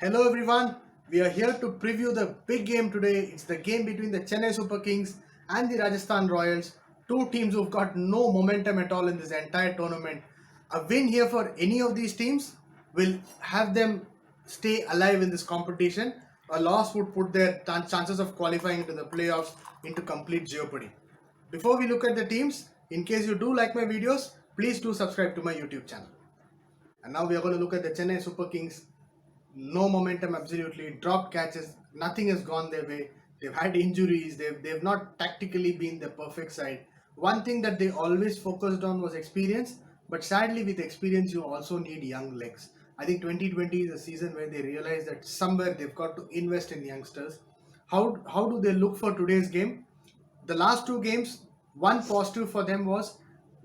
Hello everyone, we are here to preview the big game today. It's the game between the Chennai Super Kings and the Rajasthan Royals, two teams who've got no momentum at all in this entire tournament. A win here for any of these teams will have them stay alive in this competition. A loss would put their chances of qualifying into the playoffs into complete jeopardy. Before we look at the teams, in case you do like my videos, please do subscribe to my YouTube channel. And now we are going to look at the Chennai Super Kings. No momentum, absolutely. Dropped catches. Nothing has gone their way. They've had injuries. They've not tactically been the perfect side. One thing that they always focused on was experience. But sadly, with experience, you also need young legs. I think 2020 is a season where they realize that somewhere they've got to invest in youngsters. How do they look for today's game? The last two games, one positive for them was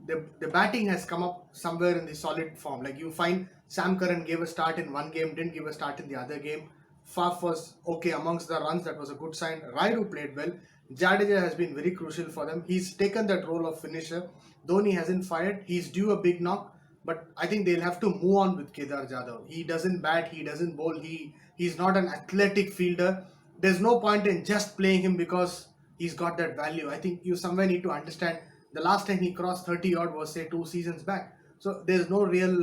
the batting has come up somewhere in the solid form. Like you find Sam Curran gave a start in one game, didn't give a start in the other game. Faf was okay amongst the runs, that was a good sign. Raidu played well. Jadeja has been very crucial for them. He's taken that role of finisher. Dhoni hasn't fired. He's due a big knock, but I think they'll have to move on with Kedar Jadhav. He doesn't bat, he doesn't bowl, he's not an athletic fielder. There's no point in just playing him because he's got that value. I think you somewhere need to understand the last time he crossed 30 odd was say 2 seasons back. So there's no real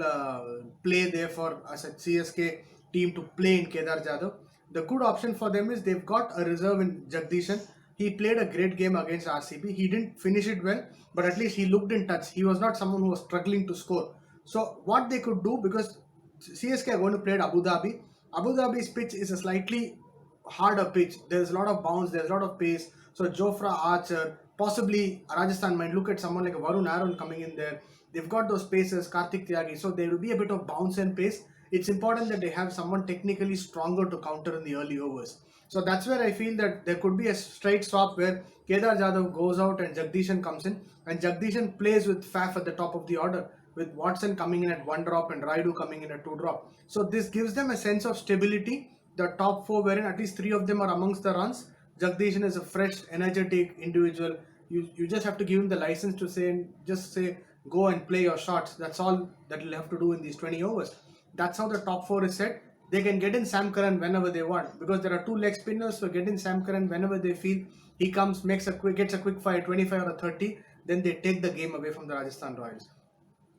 play there for us at CSK team to play in Kedar Jadhav. The good option for them is they've got a reserve in Jagdishan. He played a great game against RCB. He didn't finish it well, but at least he looked in touch. He was not someone who was struggling to score. So what they could do, because CSK are going to play at Abu Dhabi. Abu Dhabi's pitch is a slightly harder pitch. There's a lot of bounce, there's a lot of pace. So Jofra Archer, possibly Rajasthan might look at someone like a Varun Aaron coming in there. They've got those paces, Karthik Tyagi. So there will be a bit of bounce and pace. It's important that they have someone technically stronger to counter in the early overs. So that's where I feel that there could be a straight swap where Kedar Jadhav goes out and Jagdishan comes in, and Jagdishan plays with Faf at the top of the order, with Watson coming in at 1 drop and Raidu coming in at 2 drop. So this gives them a sense of stability. The top four, wherein at least three of them are amongst the runs. Jagdishan is a fresh, energetic individual. You just have to give him the license to say go and play your shots. That's all that he'll have to do in these 20 overs. That's how the top four is set. They can get in Sam Curran whenever they want because there are two leg spinners. So get in Sam Curran whenever they feel he comes, gets a quick fire, 25 or 30. Then they take the game away from the Rajasthan Royals.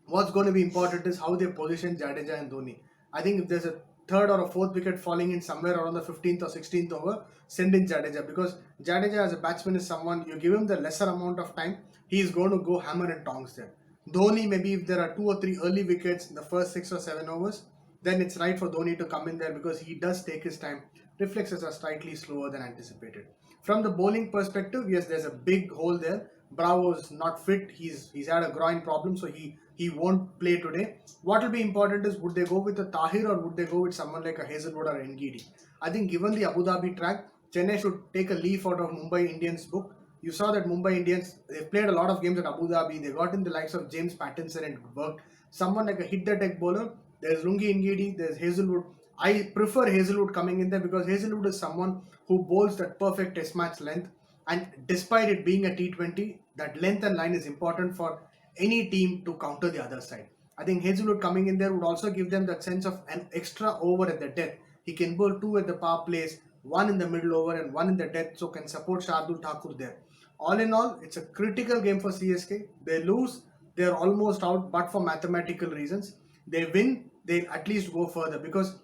What's going to be important is how they position Jadeja and Dhoni. I think if there's a third or a fourth wicket falling in somewhere around the 15th or 16th over, send in Jadeja, because Jadeja as a batsman is someone, you give him the lesser amount of time, he's going to go hammer and tongs there. Dhoni, maybe if there are 2 or 3 early wickets in the first 6 or 7 overs, then it's right for Dhoni to come in there because he does take his time. Reflexes are slightly slower than anticipated. From the bowling perspective, yes, there's a big hole there. Bravo's not fit. He's had a groin problem, so he won't play today. What will be important is, would they go with a Tahir or would they go with someone like a Hazelwood or Ngidi? I think given the Abu Dhabi track, Chennai should take a leaf out of Mumbai Indians book. You saw that Mumbai Indians, they've played a lot of games at Abu Dhabi. They got in the likes of James Pattinson and it worked. Someone like a hit the deck bowler, there's Rungi Ngidi, there's Hazelwood. I prefer Hazelwood coming in there because Hazelwood is someone who bowls that perfect test match length, and despite it being a T20, that length and line is important for any team to counter the other side. I think Hazelwood coming in there would also give them that sense of an extra over at the death. He can bowl 2 at the power plays, 1 in the middle over and 1 in the death, so can support Shardul Thakur there. All in all, it's a critical game for CSK. They lose, they're almost out, but for mathematical reasons. They win, they'll at least go further, because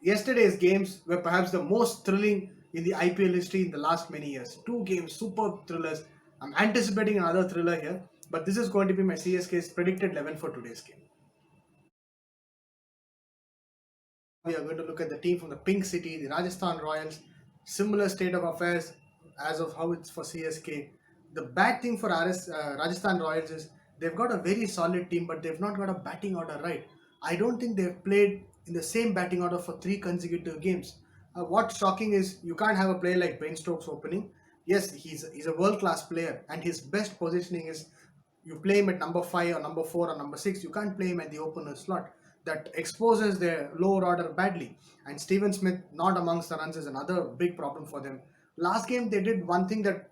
yesterday's games were perhaps the most thrilling in the IPL history in the last many years. Two games, superb thrillers. I'm anticipating another thriller here, but this is going to be my CSK's predicted 11 for today's game. We are going to look at the team from the Pink City, the Rajasthan Royals. Similar state of affairs as of how it's for CSK. The bad thing for Rajasthan Royals is they've got a very solid team, but they've not got a batting order right. I don't think they've played in the same batting order for 3 consecutive games. What's shocking is you can't have a player like Ben Stokes opening. Yes, he's a world-class player, and his best positioning is you play him at number 5 or number 4 or number 6. You can't play him at the opener slot. That exposes their lower order badly. And Steven Smith not amongst the runs is another big problem for them. Last game they did one thing that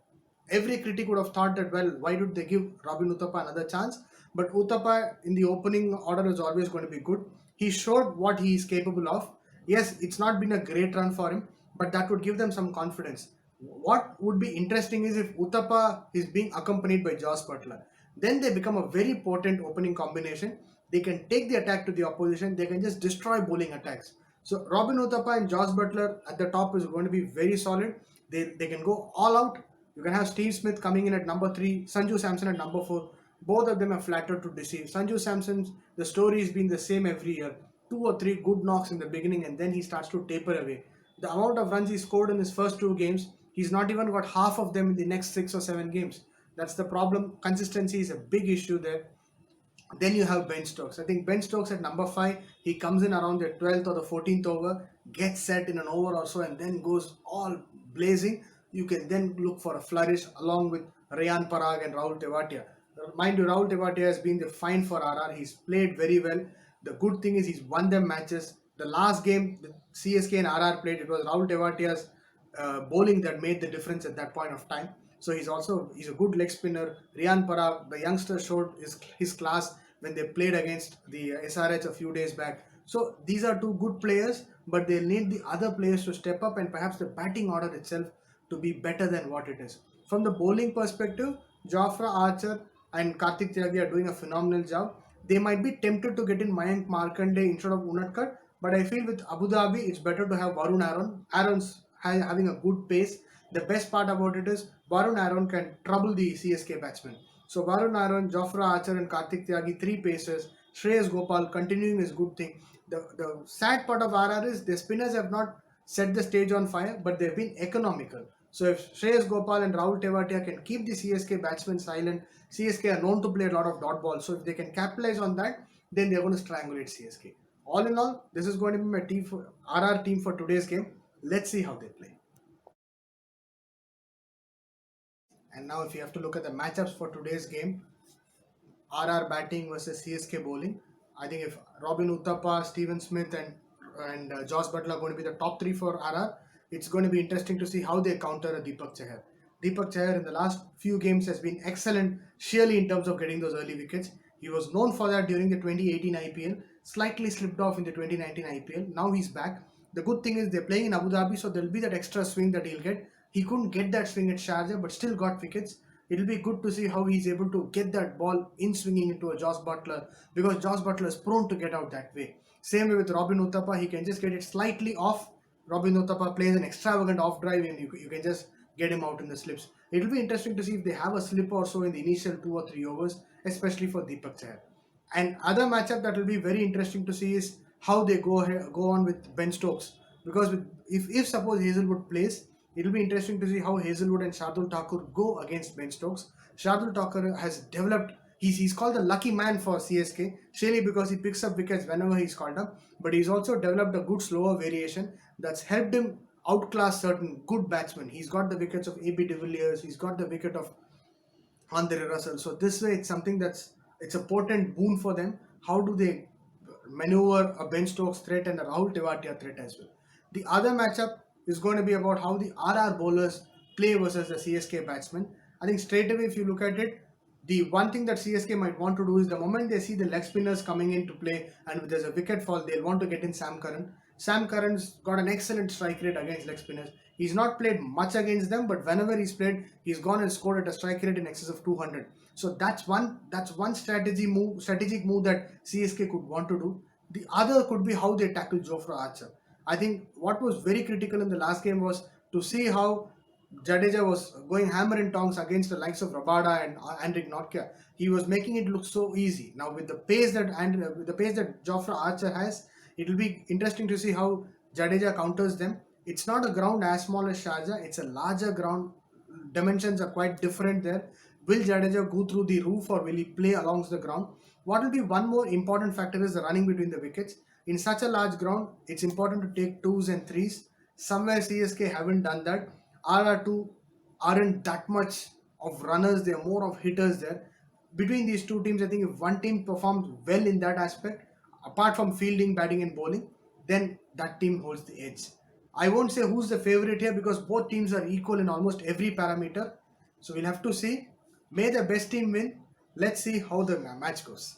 every critic would have thought that, well, why did they give Robin Uthappa another chance? But Uthappa in the opening order is always going to be good. He showed what he is capable of. Yes, it's not been a great run for him, but that would give them some confidence. What would be interesting is if Uthappa is being accompanied by Josh Butler, then they become a very potent opening combination. They can take the attack to the opposition, they can just destroy bowling attacks. So Robin Uthappa and Josh Butler at the top is going to be very solid. They can go all out. You can have Steve Smith coming in at number three, Sanju Samson at number four. Both of them are flattered to deceive. Sanju Samson's the story has been the same every year. Two or three good knocks in the beginning, and then he starts to taper away. The amount of runs he scored in his first two games, he's not even got half of them in the next 6 or 7 games. That's the problem. Consistency is a big issue there. Then you have Ben Stokes. I think Ben Stokes at number five, he comes in around the 12th or the 14th over, gets set in an over or so, and then goes all blazing. You can then look for a flourish along with Rayan Parag and Rahul Tewatia. Mind you, Rahul Tewatia has been the find for RR. He's played very well. The good thing is he's won them matches. The last game the CSK and RR played, it was Rahul Tewatia's bowling that made the difference at that point of time. So he's a good leg spinner. Riyan Parag, the youngster, showed his class when they played against the SRH a few days back. So these are two good players, but they need the other players to step up and perhaps the batting order itself to be better than what it is. From the bowling perspective, Jofra Archer and Karthik Tyagi are doing a phenomenal job. They might be tempted to get in Mayank Markande instead of Unadkat, but I feel with Abu Dhabi, it's better to have Varun Aaron. Aaron's having a good pace. The best part about it is Varun Aaron can trouble the CSK batsmen. So Varun Aaron, Jofra Archer and Karthik Tyagi, three paces. Shreyas Gopal continuing his good thing. The sad part of RR is the spinners have not set the stage on fire, but they've been economical. So if Shreyas Gopal and Rahul Tewatia can keep the CSK batsmen silent, CSK are known to play a lot of dot balls. So if they can capitalize on that, then they're going to strangulate CSK. All in all, this is going to be my team for RR team for today's game. Let's see how they play. And now, if you have to look at the matchups for today's game, RR batting versus CSK bowling. I think if Robin Uthappa, Steven Smith, and Josh Butler are going to be the top three for RR, it's going to be interesting to see how they counter a Deepak Chahar. Deepak Chahar in the last few games has been excellent, surely in terms of getting those early wickets. He was known for that during the 2018 IPL, slightly slipped off in the 2019 IPL. Now he's back. The good thing is they're playing in Abu Dhabi, so there'll be that extra swing that he'll get. He couldn't get that swing at Sharjah, but still got wickets. It'll be good to see how he's able to get that ball in swinging into a Josh Butler, because Josh Butler is prone to get out that way. Same way with Robin Uthappa, he can just get it slightly off. Robin Uthappa plays an extravagant off drive and you can just get him out in the slips. It'll be interesting to see if they have a slip or so in the initial 2 or 3 overs, especially for Deepak Chahar. And other matchup that will be very interesting to see is how they go on with Ben Stokes. Because if suppose Hazelwood plays, it'll be interesting to see how Hazelwood and Shardul Thakur go against Ben Stokes. Shardul Thakur has developed, he's called the lucky man for CSK, surely because he picks up wickets whenever he's called up, but he's also developed a good slower variation that's helped him outclass certain good batsmen. He's got the wickets of AB de Villiers, he's got the wicket of Andre Russell. So this way, it's a potent boon for them. How do they maneuver a Ben Stokes threat and a Rahul Tewatia threat as well? The other matchup is going to be about how the RR bowlers play versus the CSK batsmen. I think straight away, if you look at it, the one thing that CSK might want to do is the moment they see the leg spinners coming in to play and if there's a wicket fall, they'll want to get in Sam Curran. Sam Curran's got an excellent strike rate against leg spinners. He's not played much against them, but whenever he's played, he's gone and scored at a strike rate in excess of 200. So that's one strategic move that CSK could want to do. The other could be how they tackle Jofra Archer. I think what was very critical in the last game was to see how Jadeja was going hammer and tongs against the likes of Rabada and Andrik Nokia. He was making it look so easy. Now with the pace that Jofra Archer has, it will be interesting to see how Jadeja counters them. It's not a ground as small as Sharjah. It's a larger ground. Dimensions are quite different there. Will Jadeja go through the roof or will he play along the ground? What will be one more important factor is the running between the wickets. In such a large ground, it's important to take twos and threes. Somewhere CSK haven't done that. RR2 aren't that much of runners, they're more of hitters there. Between these two teams, I think if one team performs well in that aspect, apart from fielding, batting, and bowling, then that team holds the edge. I won't say who's the favorite here because both teams are equal in almost every parameter. So we'll have to see. May the best team win. Let's see how the match goes.